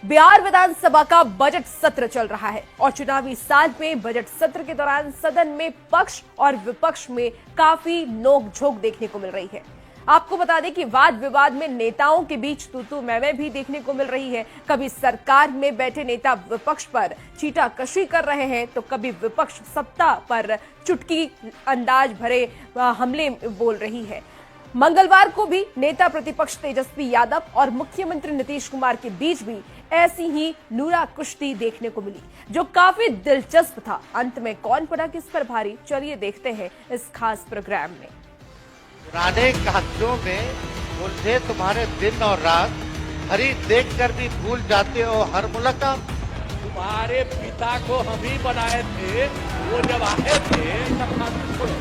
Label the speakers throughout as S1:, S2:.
S1: बिहार विधानसभा का बजट सत्र चल रहा है और चुनावी साल में बजट सत्र के दौरान सदन में पक्ष और विपक्ष में काफी नोकझोंक देखने को मिल रही है। आपको बता दें कि वाद विवाद में नेताओं के बीच तू मैं भी देखने को मिल रही है। कभी सरकार में बैठे नेता विपक्ष पर छींटाकशी कर रहे हैं तो कभी विपक्ष सत्ता पर चुटकी अंदाज भरे हमले बोल रही है। मंगलवार को भी नेता प्रतिपक्ष तेजस्वी यादव और मुख्यमंत्री नीतीश कुमार के बीच भी ऐसी ही नूरा कुश्ती देखने को मिली, जो काफी दिलचस्प था। अंत में कौन पड़ा किस पर भारी, चलिए देखते हैं इस खास प्रोग्राम में।
S2: पुराने कहानियों में उलझे तुम्हारे दिन और रात, हरी देखकर भी भूल जाते हो हर मुलाकात।
S3: तुम्हारे पिता को हम ही बनाए थे, वो जब आए थे तब खातिर छोड़ो।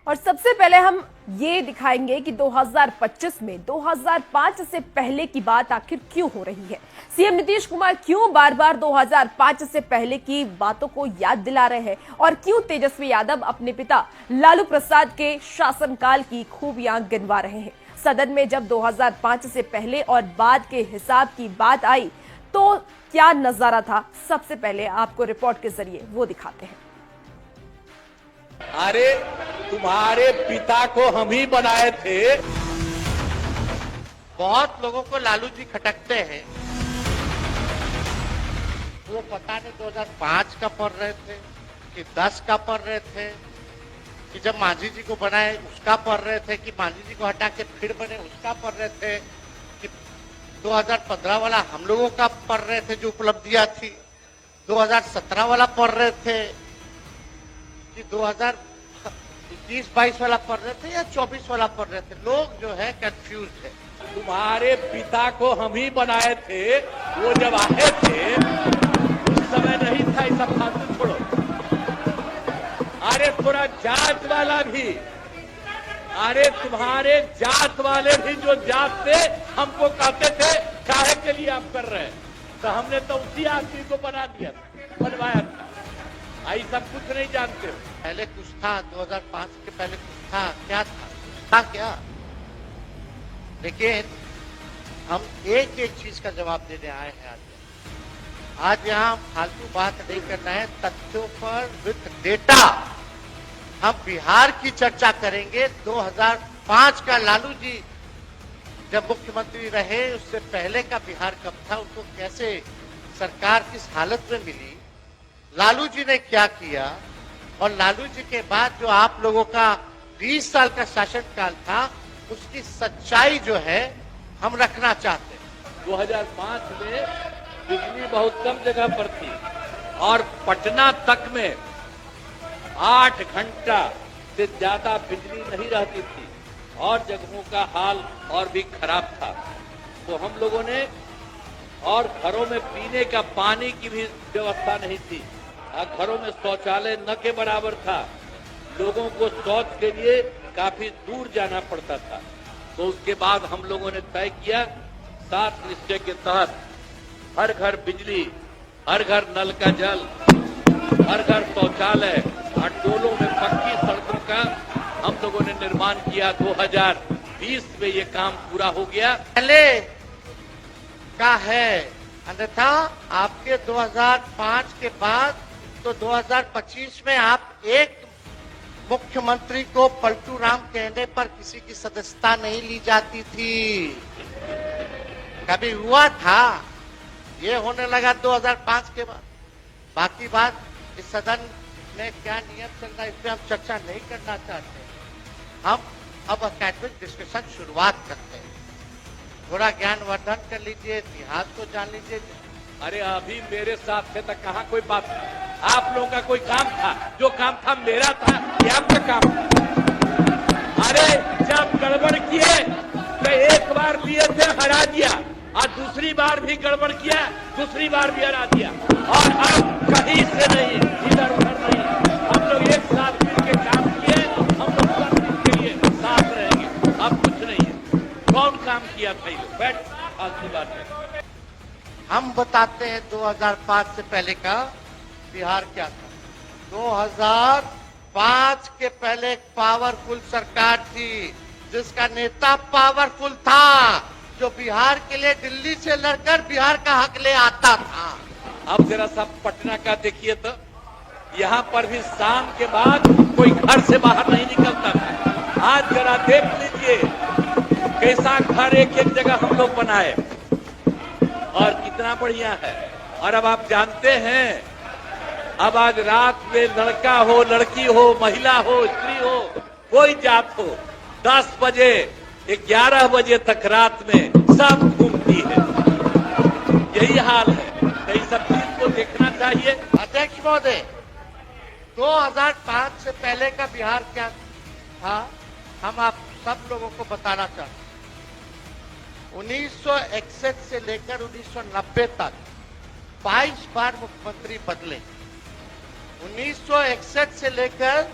S1: और सबसे पहले हम ये दिखाएंगे कि 2025 में 2005 से पहले की बात आखिर क्यों हो रही है। सीएम नीतीश कुमार क्यों बार बार 2005 से पहले की बातों को याद दिला रहे हैं और क्यों तेजस्वी यादव अपने पिता लालू प्रसाद के शासनकाल की खूबियां गिनवा रहे हैं। सदन में जब 2005 से पहले और बाद के हिसाब की बात आई तो क्या नजारा था, सबसे पहले आपको रिपोर्ट के जरिए वो दिखाते हैं।
S3: अरे तुम्हारे पिता को हम ही बनाए थे।
S2: बहुत लोगों को लालू जी खटकते हैं, वो पता नहीं 2005 का पढ़ रहे थे कि 10 का पढ़ रहे थे, कि जब मांझी जी को बनाए उसका पढ़ रहे थे, कि मांझी जी को हटा के फिर बने उसका पढ़ रहे थे, कि 2015 वाला हम लोगों का पढ़ रहे थे जो उपलब्धियां थी, 2017 वाला पढ़ रहे थे, कि 2021-22 वाला पढ़ रहे थे या 24 वाला पढ़ रहे थे। लोग जो है कंफ्यूज है।
S3: तुम्हारे पिता को हम ही बनाए थे, वो जब आए थे उस समय नहीं था ये सब खातिर छोड़ो। अरे थोड़ा जात वाला भी, अरे तुम्हारे जात वाले भी जो जात थे हमको कहते थे काहे के लिए आप कर रहे हैं, तो हमने तो उसी आदमी को बना दिया था, बनवाया था। आई सब कुछ नहीं जानते हो।
S2: पहले कुछ था, 2005 के पहले कुछ था, क्या था क्या। लेकिन हम एक एक चीज का जवाब देने आए हैं आज यहाँ फालतू बात नहीं करना है, तथ्यों पर विद डेटा हम बिहार की चर्चा करेंगे। 2005 का लालू जी जब मुख्यमंत्री रहे उससे पहले का बिहार कब था, उनको कैसे सरकार किस हालत में मिली, लालू जी ने क्या किया, और लालू जी के बाद जो आप लोगों का 20 साल का शासनकाल था उसकी सच्चाई जो है हम रखना चाहते हैं।
S3: 2005 में बिजली बहुत कम जगह पर थी और पटना तक में 8 घंटा से ज्यादा बिजली नहीं रहती थी और जगहों का हाल और भी खराब था। तो हम लोगों ने, और घरों में पीने का पानी की भी व्यवस्था नहीं थी, घरों में शौचालय न के बराबर था, लोगों को शौच के लिए काफी दूर जाना पड़ता था। तो उसके बाद हम लोगों ने तय किया 7 निश्चय के तहत हर घर बिजली, हर घर नल का जल, हर घर शौचालय और टोलों में पक्की सड़कों का हम लोगों ने निर्माण किया। 2020 में ये काम पूरा हो गया।
S2: पहले का है, अन्यथा आपके 2005 के बाद तो 2025 में आप एक मुख्यमंत्री को पलटू राम कहने पर किसी की सदस्यता नहीं ली जाती थी। कभी हुआ था, ये होने लगा 2005 के बाद। बाकी बात इस सदन में क्या नियम चल रहा है इस पे हम चर्चा नहीं करना चाहते। हम अब अकेडमिक डिस्कशन शुरुआत करते हैं। थोड़ा ज्ञानवर्धन कर लीजिए, इतिहास को जान लीजिए।
S3: अरे अभी मेरे साथ थे तो कहाँ कोई बात, आप लोगों का कोई काम था, जो काम था मेरा था, ये आपका काम था। अरे जब गड़बड़ किए तो एक बार लिए थे हरा दिया और दूसरी बार भी गड़बड़ किया, दूसरी बार भी हरा दिया, और अब कहीं से नहीं, इधर उधर नहीं, हम लोग एक साथ मिलकर काम किए, हम लोग सब के लिए साथ रहेंगे। अब कुछ नहीं है। कौन काम किया था, ये बैठ फालतू बात है।
S2: हम बताते हैं 2005 से पहले का बिहार क्या था। 2005 के पहले एक पावरफुल सरकार थी, जिसका नेता पावरफुल था, जो बिहार के लिए दिल्ली से लड़कर बिहार का हक ले आता था।
S3: अब जरा सा पटना का देखिए तो, यहाँ पर भी शाम के बाद कोई घर से बाहर नहीं निकलता था। आज जरा देख लीजिए कैसा घर एक एक जगह हम लोग बनाए और कितना बढ़िया है। और अब आप जानते हैं, अब आज रात में लड़का हो, लड़की हो, महिला हो, स्त्री हो, कोई जात हो, 10 बजे 11 बजे तक रात में सब घूमती है। यही हाल है, तो इस सब चीज को देखना चाहिए।
S2: अध्यक्ष महोदय, 2005 से पहले का बिहार क्या था, हम आप सब लोगों को बताना चाहते हैं। 1961 से लेकर 1990 तक 22 बार मुख्यमंत्री बदले। 1961 से लेकर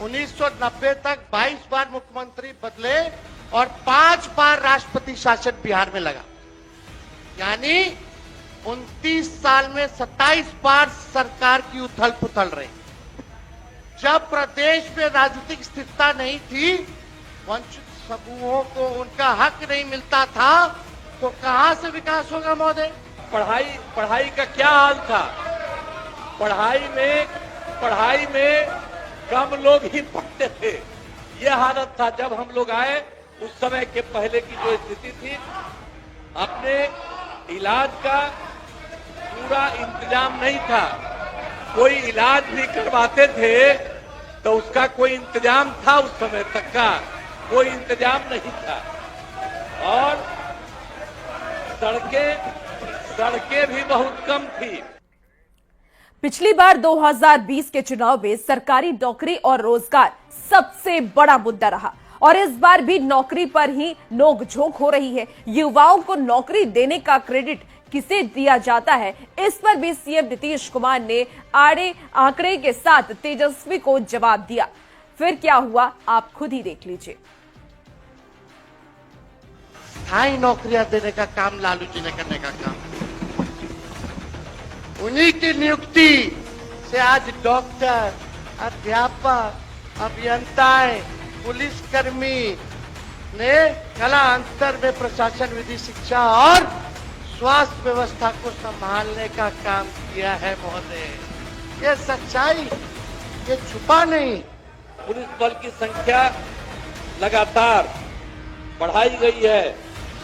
S2: 1990 तक 22 बार मुख्यमंत्री बदले और 5 बार राष्ट्रपति शासन बिहार में लगा। यानी 29 साल में 27 बार सरकार की उथल पुथल रही। जब प्रदेश में राजनीतिक स्थिरता नहीं थी, वंचित समूहों को उनका हक नहीं मिलता था, तो कहां से विकास होगा महोदय?
S3: पढ़ाई का क्या हाल था? पढ़ाई में कम लोग ही पढ़ते थे। यह हालत था जब हम लोग आए। उस समय के पहले की जो स्थिति थी, अपने इलाज का पूरा इंतजाम नहीं था। कोई इलाज भी करवाते थे तो उसका कोई इंतजाम था, उस समय तक का कोई इंतजाम नहीं था। और सड़कें भी बहुत कम थी।
S1: पिछली बार 2020 के चुनाव में सरकारी नौकरी और रोजगार सबसे बड़ा मुद्दा रहा और इस बार भी नौकरी पर ही नोकझोंक हो रही है। युवाओं को नौकरी देने का क्रेडिट किसे दिया जाता है, इस पर भी सीएम नीतीश कुमार ने आड़े आंकड़े के साथ तेजस्वी को जवाब दिया। फिर क्या हुआ, आप खुद ही देख लीजिए।
S2: स्थायी नौकरियां देने का काम लालू जी ने करने का काम, उन्हीं की नियुक्ति से आज डॉक्टर, अध्यापक, अभियंताएं, पुलिसकर्मी ने कला अंतर में प्रशासन, विधि, शिक्षा और स्वास्थ्य व्यवस्था को संभालने का काम किया है महोदय। ये सच्चाई, ये छुपा नहीं।
S3: पुलिस बल की संख्या लगातार बढ़ाई गई है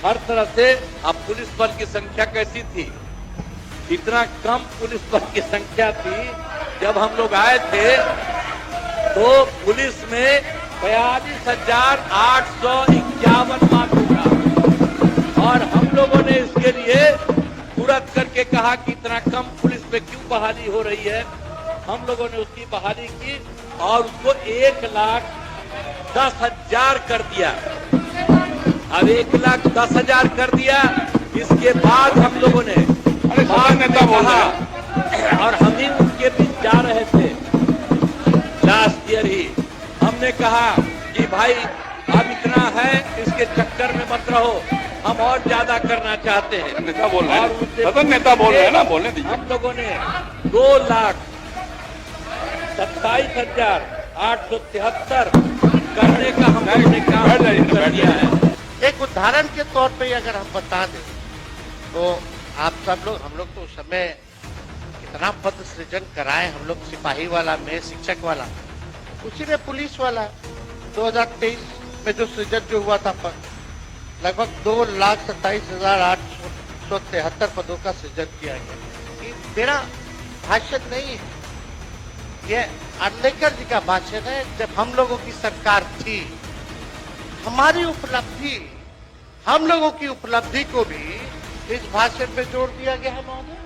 S3: हर तरह से। अब पुलिस बल की संख्या कैसी थी? इतना कम पुलिस बल की संख्या थी जब हम लोग आए थे, तो पुलिस में 42,851 मार्क्स था। और हम लोगों ने इसके लिए तुरंत करके कहा कि इतना कम पुलिस में क्यों बहाली हो रही है। हम लोगों ने उसकी बहाली की और उसको 1,10,000 कर दिया। अब 1,10,000 कर दिया। इसके बाद हम लोगों ने नेता बोला और हम ही उनके बीच जा रहे थे लास्ट ईयर ही। हमने कहा कि भाई अब इतना है, इसके चक्कर में मत रहो, हम और ज्यादा करना चाहते हैं।
S4: नेता बोल रहे हैं, सदन नेता बोल रहे हैं ना, बोलने दीजिए।
S3: हम लोगों ने 2,27,873 करने का हम लोगों ने काम कर दिया है।
S2: एक उदाहरण के तौर पे अगर हम बता दें तो आप सब लोग, हम लोग तो उस समय कितना पद सृजन कराए हम लोग, सिपाही वाला में, शिक्षक वाला, उसी में पुलिस वाला 2023 में जो सृजन जो हुआ था पद, लगभग 2,27,873 पदों का सृजन किया गया। ये मेरा भाषण नहीं है, ये अर्लेकर जी का भाषण है। जब हम लोगों की सरकार थी, हमारी उपलब्धि, हम लोगों की उपलब्धि को भी इस भाषण में जोड़ दिया गया है महोदय।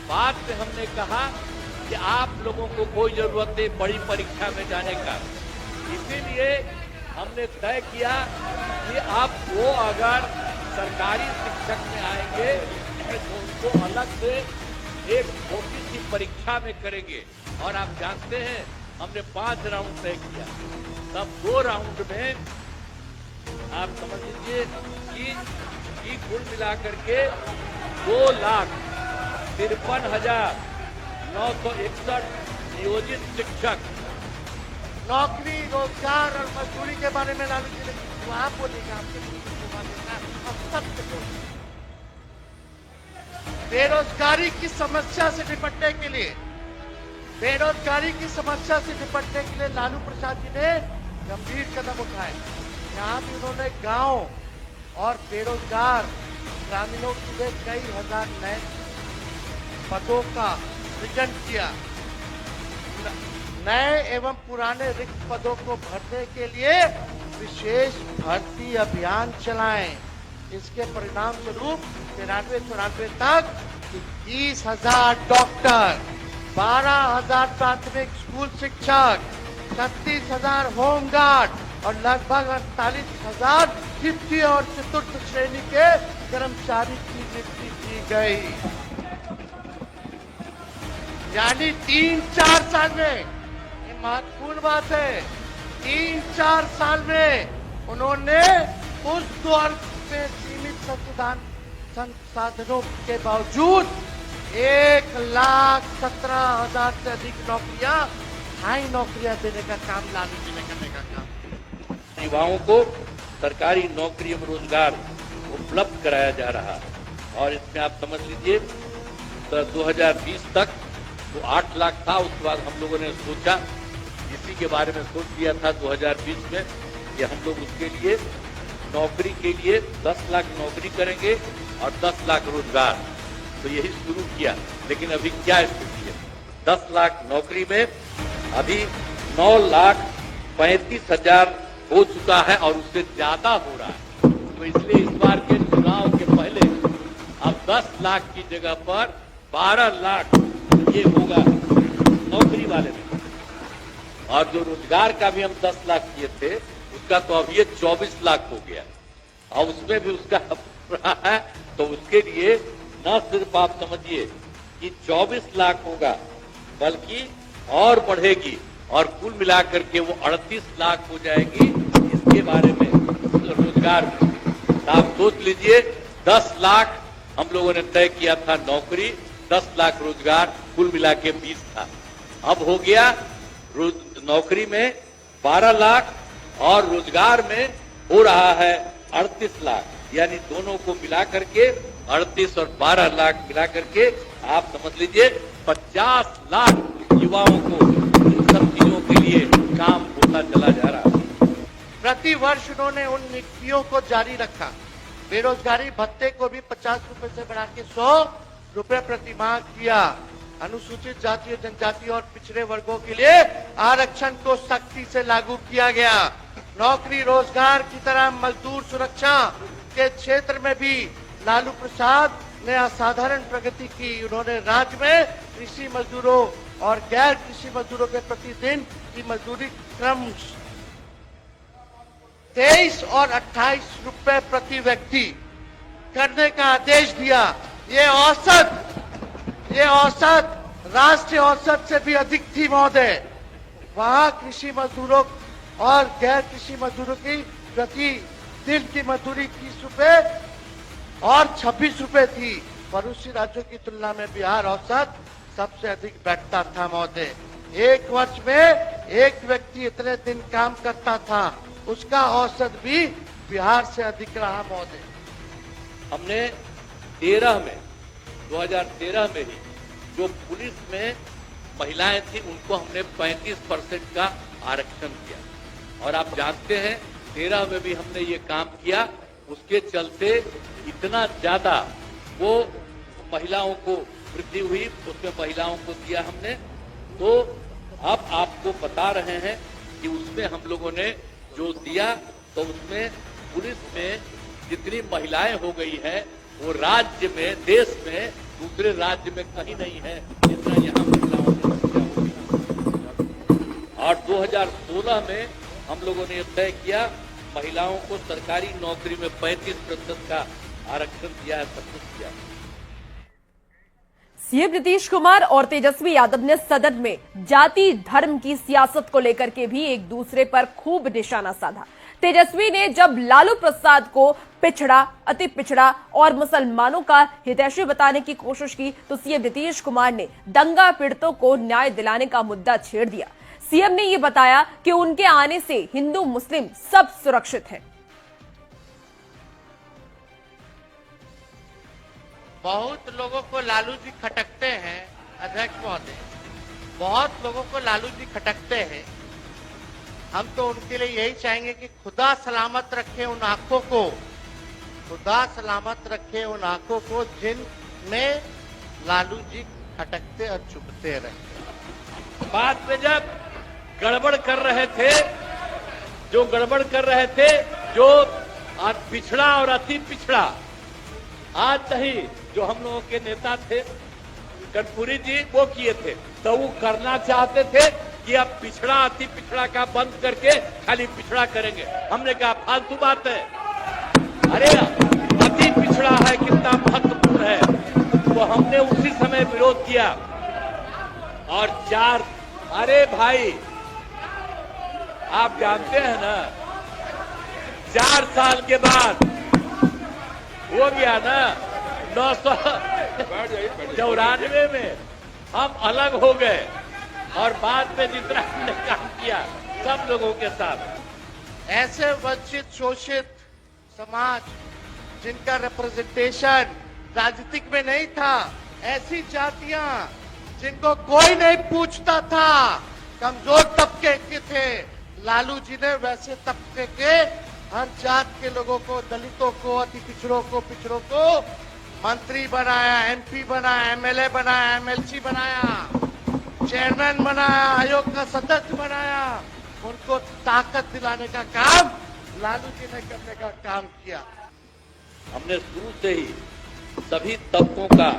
S3: बाद में हमने कहा कि आप लोगों को कोई जरूरत नहीं बड़ी परीक्षा में जाने का, इसीलिए हमने तय किया कि आप वो अगर सरकारी शिक्षक में आएंगे तो उनको अलग से एक छोटी सी परीक्षा में करेंगे। और आप जानते हैं हमने 5 राउंड तय किया, तब 2 राउंड में आप समझ लीजिए कि कुल मिलाकर के 2,53,961 नियोजित शिक्षक।
S2: नौकरी, रोजगार और मजदूरी के बारे में लालू जी ने जो आप बोलेंगे आपके मुंह से शोभा देना हम सत्य बोलेंगे। बेरोजगारी की समस्या से निपटने के लिए लालू प्रसाद जी ने गंभीर कदम उठाए। यहाँ भी उन्होंने गांव और बेरोजगार ग्रामीणों के लिए कई हजार नए पदों का सृजन किया। नए एवं पुराने रिक्त पदों को भरने के लिए विशेष भर्ती अभियान चलाएं। इसके परिणाम स्वरूप 93-94 तक 21,000 डॉक्टर, 12,000 प्राथमिक स्कूल शिक्षक, 36,000 होमगार्ड और लगभग 48,000 तृतीय और चतुर्थ श्रेणी के कर्मचारी की नियुक्ति की गई। यानी 3-4 साल में, ये महत्वपूर्ण बात है, 3-4 साल में उन्होंने उस दौर में सीमित संसाधनों के बावजूद 1,17,000 से अधिक नौकरियां, हाई नौकरियां देने का काम लालू जी ने करने का काम।
S3: युवाओं को सरकारी नौकरी एवं रोजगार उपलब्ध कराया जा रहा है और इसमें आप समझ लीजिए तो 2020 तक वो 8 लाख था। उसके बाद हम लोगों ने सोचा, इसी के बारे में सोच लिया था 2020 में कि हम लोग उसके लिए नौकरी के लिए 10 लाख नौकरी करेंगे और 10 लाख रोजगार, तो यही शुरू किया। लेकिन अभी क्या स्थिति है, 10 लाख नौकरी में अभी 9,35,000 हो चुका है और उससे ज्यादा हो रहा है। तो इसलिए इस बार के चुनाव के पहले अब 10 लाख की जगह पर 12 लाख ये होगा नौकरी वाले में। और जो रोजगार का भी हम 10 लाख किए थे उसका तो अब ये 24 लाख हो गया और उसमें भी उसका रहा है। तो उसके लिए न सिर्फ आप समझिए कि 24 लाख होगा बल्कि और बढ़ेगी और कुल मिलाकर के वो 38 लाख हो जाएगी। इसके बारे में रोजगार में तो आप सोच लीजिए 10 लाख हम लोगों ने तय किया था नौकरी, 10 लाख रोजगार, कुल मिला के 20 था। अब हो गया नौकरी में 12 लाख और रोजगार में हो रहा है 38 लाख, यानी दोनों को मिला करके 38 और 12 लाख मिला करके आप समझ लीजिए 50 लाख युवाओं को इन सब चीजों के लिए काम होता चला जा रहा है।
S2: प्रति वर्ष उन्होंने उन नियुक्तियों को जारी रखा। बेरोजगारी भत्ते को भी 50 रुपए से बढ़ा के 100 रुपए प्रति माह किया। अनुसूचित जाति और जनजाति और पिछड़े वर्गों के लिए आरक्षण को सख्ती से लागू किया गया। नौकरी रोजगार की तरह मजदूर सुरक्षा के क्षेत्र में भी लालू प्रसाद ने असाधारण प्रगति की। उन्होंने राज्य में कृषि मजदूरों और गैर कृषि मजदूरों के प्रतिदिन की मजदूरी क्रम 23 और 28 रुपए प्रति व्यक्ति करने का आदेश दिया। ये औसत राष्ट्रीय औसत से भी अधिक थी महोदय। वहां कृषि मजदूरों और गैर कृषि मजदूरों की प्रति दिन की मजदूरी 30 रुपए और 26 रुपए थी। पड़ोसी राज्यों की तुलना में बिहार औसत सबसे अधिक बैठता था महोदय। एक वर्ष में एक व्यक्ति इतने दिन काम करता था, उसका औसत भी बिहार से अधिक रहा महोदय।
S3: हमने 2013 में ही जो पुलिस में महिलाएं थी उनको हमने 35% का आरक्षण किया और आप जानते हैं 13 में भी हमने ये काम किया। उसके चलते इतना ज्यादा वो महिलाओं को वृद्धि हुई, उसमें महिलाओं को दिया हमने। तो अब आपको बता रहे हैं कि उसमें हम लोगों ने जो दिया तो उसमें पुलिस में जितनी महिलाएं हो गई है वो राज्य में, देश में, दूसरे राज्य में कहीं नहीं है जितना यहाँ महिलाओं की संख्या होगी। और 2016 में हम लोगों ने तय किया महिलाओं को सरकारी नौकरी में 35% का आरक्षण दिया है, सब कुछ किया।
S1: सीएम नीतीश कुमार और तेजस्वी यादव ने सदन में जाति धर्म की सियासत को लेकर के भी एक दूसरे पर खूब निशाना साधा। तेजस्वी ने जब लालू प्रसाद को पिछड़ा, अति पिछड़ा और मुसलमानों का हितैषी बताने की कोशिश की तो सीएम नीतीश कुमार ने दंगा पीड़ितों को न्याय दिलाने का मुद्दा छेड़ दिया। सीएम ने ये बताया कि उनके आने से हिंदू मुस्लिम सब सुरक्षित है।
S2: बहुत लोगों को लालू जी खटकते हैं अध्यक्ष महोदय, बहुत लोगों को लालू जी खटकते हैं। हम तो उनके लिए यही चाहेंगे कि खुदा सलामत रखे उन आंखों को, खुदा सलामत रखे उन आंखों को जिनमें लालू जी खटकते और चुभते रहे।
S3: बाद में जब गड़बड़ कर रहे थे, जो गड़बड़ कर रहे थे, जो पिछड़ा और अति पिछड़ा, आज नहीं, जो हम लोगों के नेता थे कर्पूरी जी वो किए थे, तो वो करना चाहते थे कि अब पिछड़ा अति पिछड़ा का बंद करके खाली पिछड़ा करेंगे। हमने कहा फालतू बात है, अरे अति पिछड़ा है कितना महत्वपूर्ण है, तो हमने उसी समय विरोध किया। और अरे भाई आप जानते हैं ना, 4 साल के बाद हो गया ना 994 में हम अलग हो गए, और बाद में जितना हमने काम किया सब लोगों के साथ।
S2: ऐसे वंचित शोषित समाज जिनका रिप्रेजेंटेशन राजनीतिक में नहीं था, ऐसी जातियां जिनको कोई नहीं पूछता था, कमजोर तबके के थे, लालू जी ने वैसे तबके के हर जात के लोगों को, दलितों को, अति पिछड़ों को मंत्री बनाया, एमपी बनाया, एमएलए बनाया, एमएलसी बनाया, चेयरमैन बनाया, आयोग का सदस्य बनाया। उनको ताकत दिलाने का काम लालू जी ने करने का काम किया।
S3: हमने शुरू से ही सभी तबकों का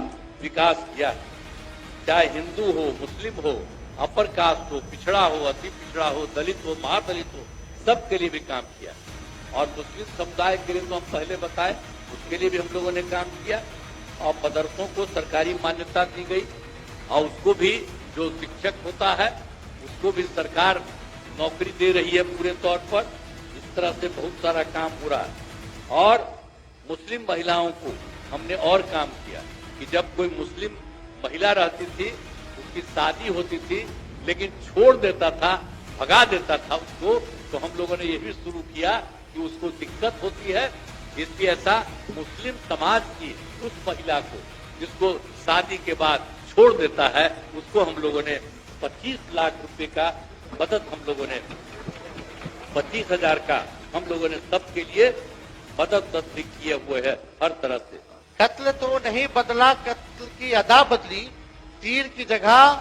S3: विकास किया, चाहे हिंदू हो, मुस्लिम हो, अपर कास्ट हो, पिछड़ा हो, अति पिछड़ा हो, दलित हो, महादलित हो, सबके लिए भी काम किया। और मुस्लिम समुदाय के लिए तो हम पहले बताए, उसके लिए भी हम लोगों ने काम किया। और मदरसों को सरकारी मान्यता दी गई, और उसको भी जो शिक्षक होता है उसको भी सरकार नौकरी दे रही है पूरे तौर पर। इस तरह से बहुत सारा काम हो रहा है। और मुस्लिम महिलाओं को हमने और काम किया कि जब कोई मुस्लिम महिला रहती थी, उसकी शादी होती थी, लेकिन छोड़ देता था, भगा देता था उसको, तो हम लोगों ने ये भी शुरू किया कि उसको दिक्कत होती है, इसलिए ऐसा मुस्लिम समाज की उस महिला को जिसको शादी के बाद छोड़ देता है, उसको हम लोगों ने 25 लाख रुपए का मदद, हम लोगों ने 25,000 का हम लोगों ने सबके लिए मदद किए हुए है हर तरह से।
S2: कत्ल तो नहीं बदला, कत्ल की अदा बदली, तीर की जगह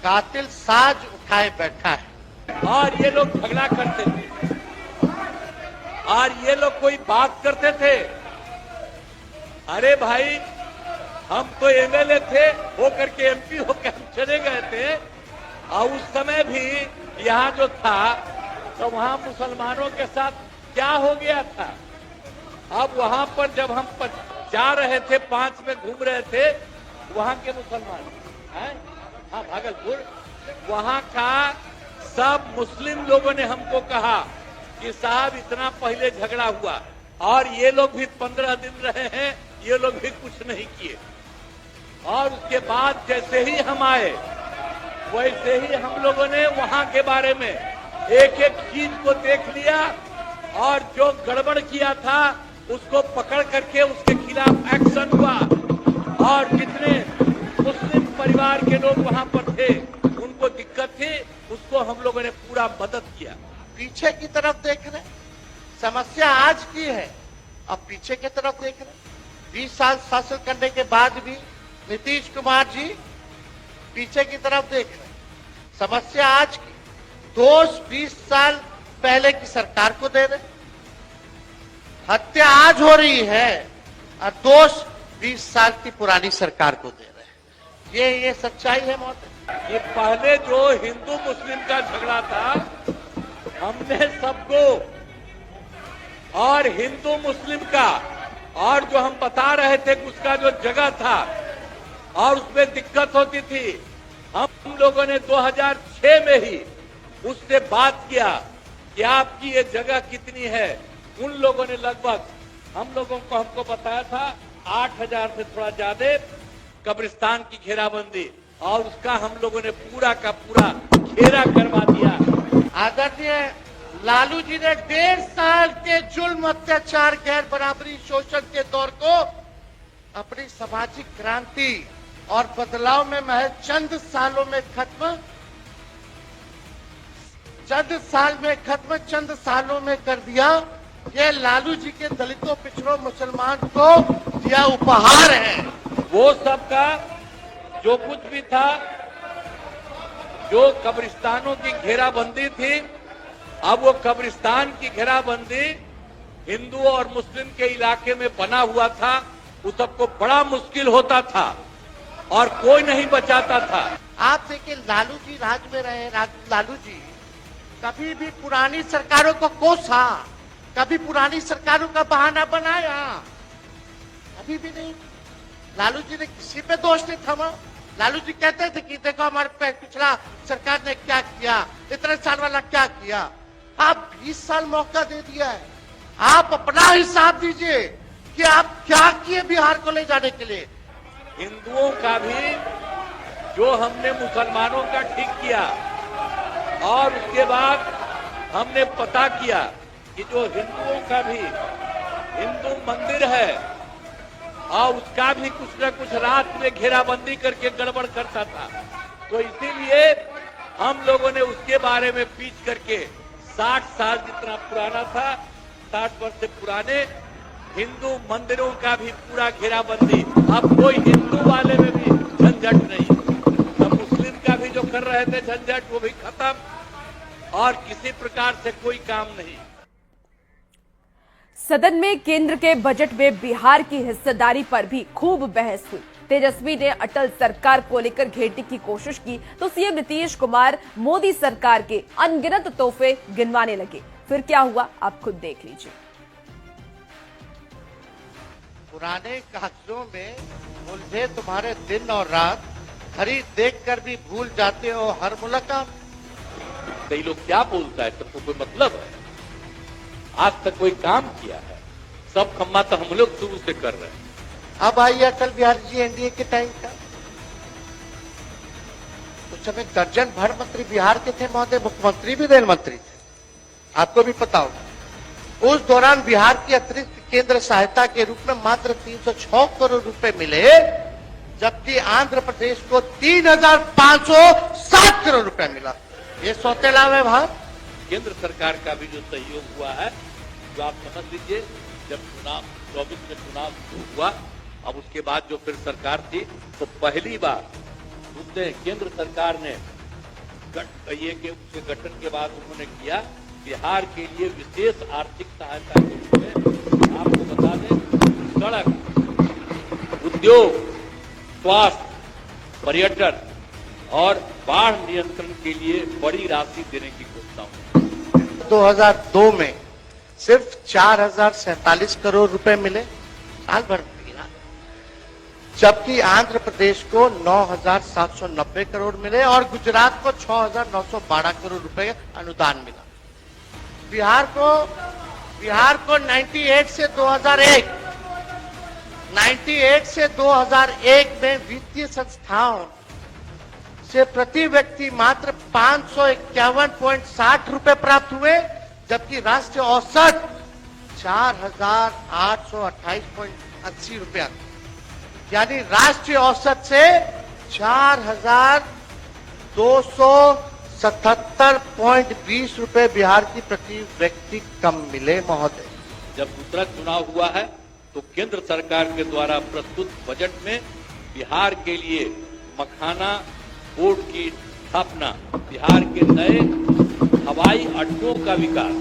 S2: कातिल साज उठाए बैठा है।
S3: और ये लोग झगड़ा करते थे, और ये लोग कोई बात करते थे, अरे भाई हम तो एमएलए थे, होकर के एमपी होकर हम चले गए थे, और उस समय भी यहाँ जो था तो वहाँ मुसलमानों के साथ क्या हो गया था। अब वहाँ पर जब हम जा रहे थे, 5 में घूम रहे थे, वहाँ के मुसलमान हैं, हाँ भागलपुर, वहाँ का सब मुस्लिम लोगों ने हमको कहा कि साहब इतना पहले झगड़ा हुआ और ये लोग भी 15 दिन रहे हैं, ये लोग भी कुछ नहीं किए। और उसके बाद जैसे ही हम आए, वैसे ही हम लोगों ने वहां के बारे में एक एक चीज को देख लिया, और जो गड़बड़ किया था उसको पकड़ करके उसके खिलाफ एक्शन हुआ। और जितने मुस्लिम परिवार के लोग वहां पर थे, उनको दिक्कत थी, उसको हम लोगों ने पूरा मदद किया।
S2: पीछे की तरफ देख रहे, समस्या आज की है, अब पीछे की तरफ देख रहे। 20 साल शासन करने के बाद भी नीतीश कुमार जी पीछे की तरफ देख रहे, समस्या आज की, दोष 20 साल पहले की सरकार को दे रहे, हत्या आज हो रही है और दोष 20 साल की पुरानी सरकार को दे रहे। ये सच्चाई है महोदय।
S3: ये पहले जो हिंदू मुस्लिम का झगड़ा था, हमने सबको, और हिंदू मुस्लिम का, और जो हम बता रहे थे उसका जो जगह था और उसमें दिक्कत होती थी, हम लोगों ने 2006 में ही उससे बात किया कि आपकी ये जगह कितनी है। उन लोगों ने लगभग हम लोगों को हमको बताया था 8,000 से थोड़ा ज्यादा कब्रिस्तान की घेराबंदी, और उसका हम लोगों ने पूरा का पूरा घेरा करवा दिया।
S2: आदरणीय लालू जी ने 1.5 साल के जुल्म, अत्याचार, गैर बराबरी, शोषण के दौर को अपनी सामाजिक क्रांति और बदलाव में महज चंद साल में खत्म, चंद सालों में कर दिया। ये लालू जी के दलितों, पिछड़ों, मुसलमान को दिया उपहार है।
S3: वो सबका जो कुछ भी था, जो कब्रिस्तानों की घेराबंदी थी, अब वो कब्रिस्तान की घेराबंदी हिंदू और मुस्लिम के इलाके में बना हुआ था। उस सबको बड़ा मुश्किल होता था और कोई नहीं बचाता था।
S2: आप देखिए, लालू जी राज में रहे, लालू जी कभी भी पुरानी सरकारों को कोसा, कभी पुरानी सरकारों का बहाना बनाया, कभी भी नहीं। लालू जी ने किसी पे दोष नहीं थमा। लालू जी कहते थे कि देखो हमारे पिछला सरकार ने क्या किया, इतने साल वाला क्या किया। आप 20 साल मौका दे दिया है, आप अपना हिसाब दीजिए कि आप क्या किए बिहार को ले जाने के लिए।
S3: हिंदुओं का भी जो हमने मुसलमानों का ठीक किया और उसके बाद हमने पता किया कि जो हिंदुओं का भी हिंदू मंदिर है और उसका भी कुछ न कुछ रात में घेराबंदी करके गड़बड़ करता था, तो इसीलिए हम लोगों ने उसके बारे में पीछ करके 60 साल जितना पुराना था, 60 वर्ष से पुराने हिंदू मंदिरों का भी पूरा घेराबंदी। अब कोई हिंदू वाले में भी झंझट नहीं, अब मुस्लिम का भी जो कर रहे थे झंझट वो भी खत्म और किसी प्रकार से कोई काम नहीं।
S1: सदन में केंद्र के बजट में बिहार की हिस्सेदारी पर भी खूब बहस हुई। तेजस्वी ने अटल सरकार को लेकर घेरने की कोशिश की तो सीएम नीतीश कुमार मोदी सरकार के अनगिनत तोहफे गिनवाने लगे। फिर क्या हुआ, आप खुद देख लीजिए।
S2: पुराने कागजों में उलझे तुम्हारे दिन और रात, खरीद देखकर भी भूल जाते हो हर मुलाकात।
S3: कई लोग क्या बोलता है, सबको कोई मतलब है? आज तक कोई काम किया है? सब खम्मा तो हम लोग शुरू से कर रहे हैं।
S2: अब आइए अटल बिहारी जी एनडीए के टाइम का, उस समय दर्जन भर मंत्री बिहार के थे महोदय, मुख्यमंत्री भी रेल मंत्री थे, आपको भी पता होगा। उस दौरान बिहार की अतिरिक्त केंद्र सहायता के रूप में मात्र 306 करोड़ रुपए मिले, जबकि आंध्र प्रदेश को 3,507 करोड़ रुपए मिला। ये सौतेला व्यवहार।
S3: केंद्र सरकार का भी जो सहयोग हुआ है, जो आप समझ लीजिए, जब चुनाव 24 में चुनाव हुआ, अब उसके बाद जो फिर सरकार थी, तो पहली बार उसने केंद्र सरकार ने उसके गठन के बाद उन्होंने किया बिहार के लिए विशेष आर्थिक सहायता के रूप में। आपको बता दें, सड़क, उद्योग, स्वास्थ्य, पर्यटन और बाढ़ नियंत्रण के लिए बड़ी राशि देने की घोषणा हुई।
S2: 2002 में सिर्फ 4,047 करोड़ रुपए मिले, साल भर मिला, जबकि आंध्र प्रदेश को 9,790 करोड़ मिले और गुजरात को 6,912 करोड़ रुपए अनुदान मिला। बिहार को 98 से 2001 में वित्तीय संस्थाओं से प्रति व्यक्ति मात्र 551.60 रुपए प्राप्त हुए, जबकि राष्ट्रीय औसत 4,828.80 रुपया, यानी राष्ट्रीय औसत से 4,277.20 रुपए बिहार की प्रति व्यक्ति कम मिले महोदय।
S3: जब दूसरा चुनाव हुआ है तो केंद्र सरकार के द्वारा प्रस्तुत बजट में बिहार के लिए मखाना बोर्ड की स्थापना, बिहार के नए हवाई अड्डों का विकास,